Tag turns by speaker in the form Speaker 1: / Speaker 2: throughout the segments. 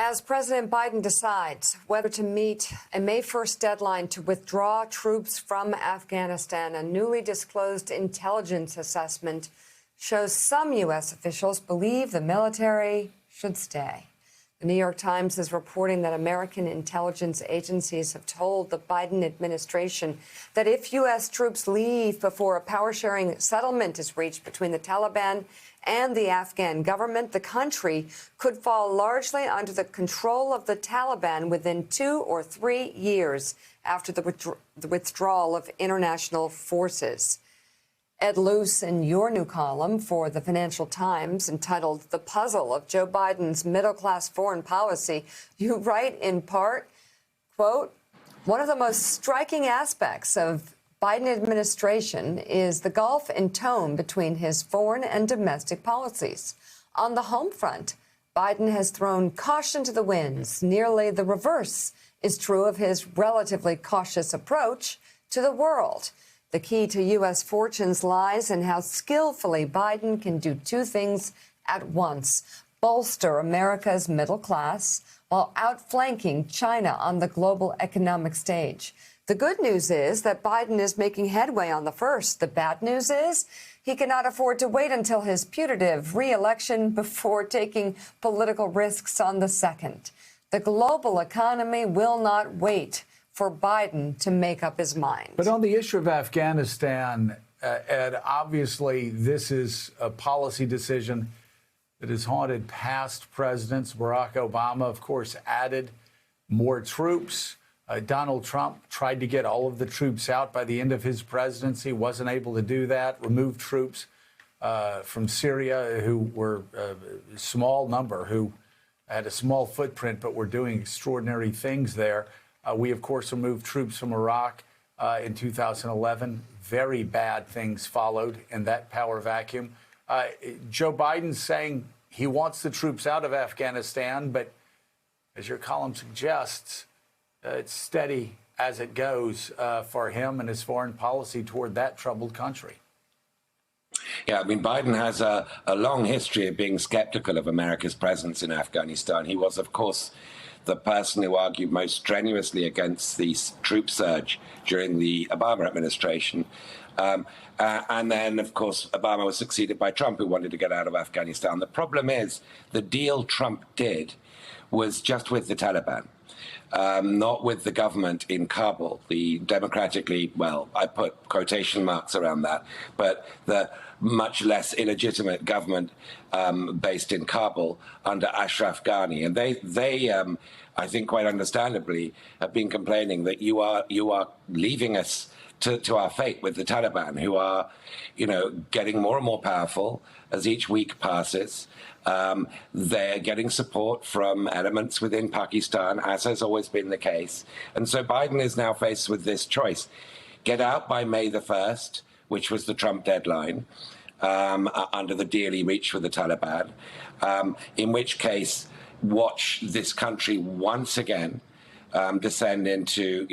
Speaker 1: As President Biden decides whether to meet a May 1st deadline to withdraw troops from Afghanistan, a newly disclosed intelligence assessment shows some U.S. officials believe the military should stay. The New York Times is reporting that American intelligence agencies have told the Biden administration that if U.S. troops leave before a power-sharing settlement is reached between the Taliban and the Afghan government, the country could fall largely under the control of the Taliban within 2 or 3 years after the withdrawal of international forces. Ed Luce, in your new column for the Financial Times entitled The Puzzle of Joe Biden's Middle-Class Foreign Policy, you write in part, quote, one of the most striking aspects of Biden administration is the gulf in tone between his foreign and domestic policies. On the home front, Biden has thrown caution to the winds. Nearly the reverse is true of his relatively cautious approach to the world. The key to U.S. fortunes lies in how skillfully Biden can do two things at once: bolster America's middle class while outflanking China on the global economic stage. The good news is that Biden is making headway on the first. The bad news is he cannot afford to wait until his putative re-election before taking political risks on the second. The global economy will not wait for Biden to make up his mind.
Speaker 2: But on the issue of Afghanistan, Ed, obviously this is a policy decision that has haunted past presidents. Barack Obama, of course, added more troops. Donald Trump tried to get all of the troops out by the end of his presidency, wasn't able to do that, removed troops from Syria who were a small number, who had a small footprint, but were doing extraordinary things there. We, of course, removed troops from Iraq in 2011. Very bad things followed in that power vacuum. Joe Biden's saying he wants the troops out of Afghanistan, but as your column suggests, it's steady as it goes for him and his foreign policy toward that troubled country.
Speaker 3: Yeah, I mean, Biden has a long history of being skeptical of America's presence in Afghanistan. He was, of course, the person who argued most strenuously against the troop surge during the Obama administration. And then, of course, Obama was succeeded by Trump, who wanted to get out of Afghanistan. The problem is the deal Trump did was just with the Taliban. Not with the government in Kabul, the democratically, well, I put quotation marks around that, but the much less illegitimate government based in Kabul under Ashraf Ghani. And they I think quite understandably, have been complaining that you are leaving us to our fate with the Taliban, who are, getting more and more powerful as each week passes. They're getting support from elements within Pakistan, as has always been the case. And so Biden is now faced with this choice: get out by May the 1st, which was the Trump deadline, under the deal he reached with the Taliban, in which case watch this country once again descend into,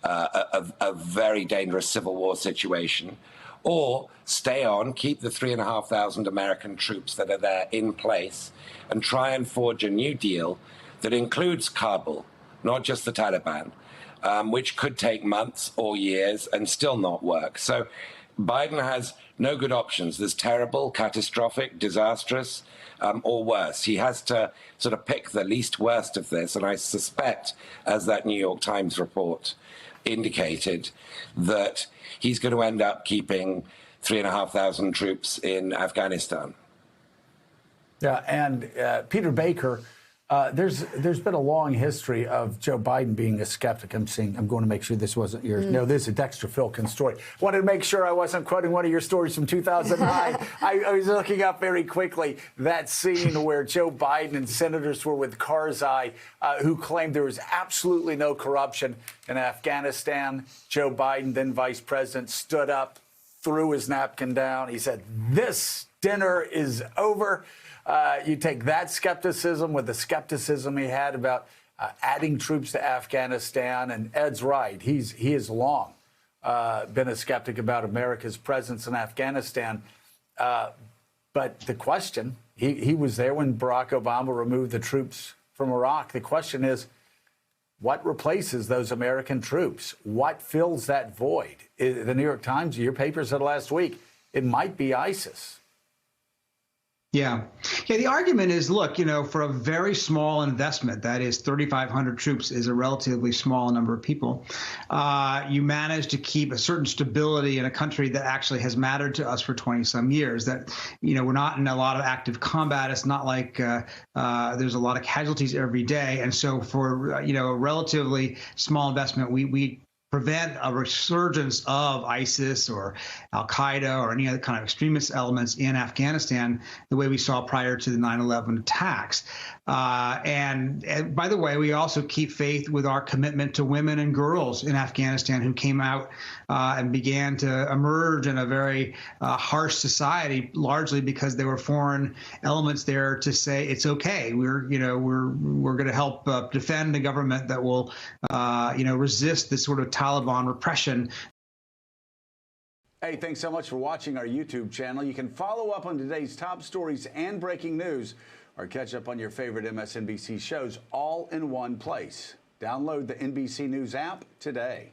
Speaker 3: a very dangerous civil war situation, or stay on, keep the 3,500 American troops that are there in place, and try and forge a new deal that includes Kabul, not just the Taliban, which could take months or years and still not work. So Biden has no good options. There's terrible, catastrophic, disastrous, or worse. He has to sort of pick the least worst of this. And I suspect, as that New York Times report indicated, that he's going to end up keeping 3,500 troops in Afghanistan.
Speaker 2: Yeah, and Peter Baker, there's been a long history of Joe Biden being a skeptic. I'm going to make sure this wasn't yours. No, this is a Dexter Filkins story. Wanted to make sure I wasn't quoting one of your stories from 2009. I was looking up very quickly that scene where Joe Biden and senators were with Karzai, who claimed there was absolutely no corruption in Afghanistan. Joe Biden, then vice president, stood up, threw his napkin down. He said, "This dinner is over." You take that skepticism with the skepticism he had about adding troops to Afghanistan, and Ed's right. He has long been a skeptic about America's presence in Afghanistan. But the question, he was there when Barack Obama removed the troops from Iraq. The question is, what replaces those American troops? What fills that void? The New York Times, your paper said last week, it might be ISIS.
Speaker 4: Yeah. The argument is, look, for a very small investment, that is 3,500 troops is a relatively small number of people, you manage to keep a certain stability in a country that actually has mattered to us for 20 some years, that, we're not in a lot of active combat. It's not like there's a lot of casualties every day. And so for, a relatively small investment, we prevent a resurgence of ISIS or al-Qaeda or any other kind of extremist elements in Afghanistan the way we saw prior to the 9/11 attacks. And by the way, we also keep faith with our commitment to women and girls in Afghanistan who came out and began to emerge in a very harsh society, largely because there were foreign elements there to say it's okay. We're going to help defend a government that will resist this sort of Taliban repression.
Speaker 2: Hey, thanks so much for watching our YouTube channel. You can follow up on today's top stories and breaking news, or catch up on your favorite MSNBC shows all in one place. Download the NBC News app today.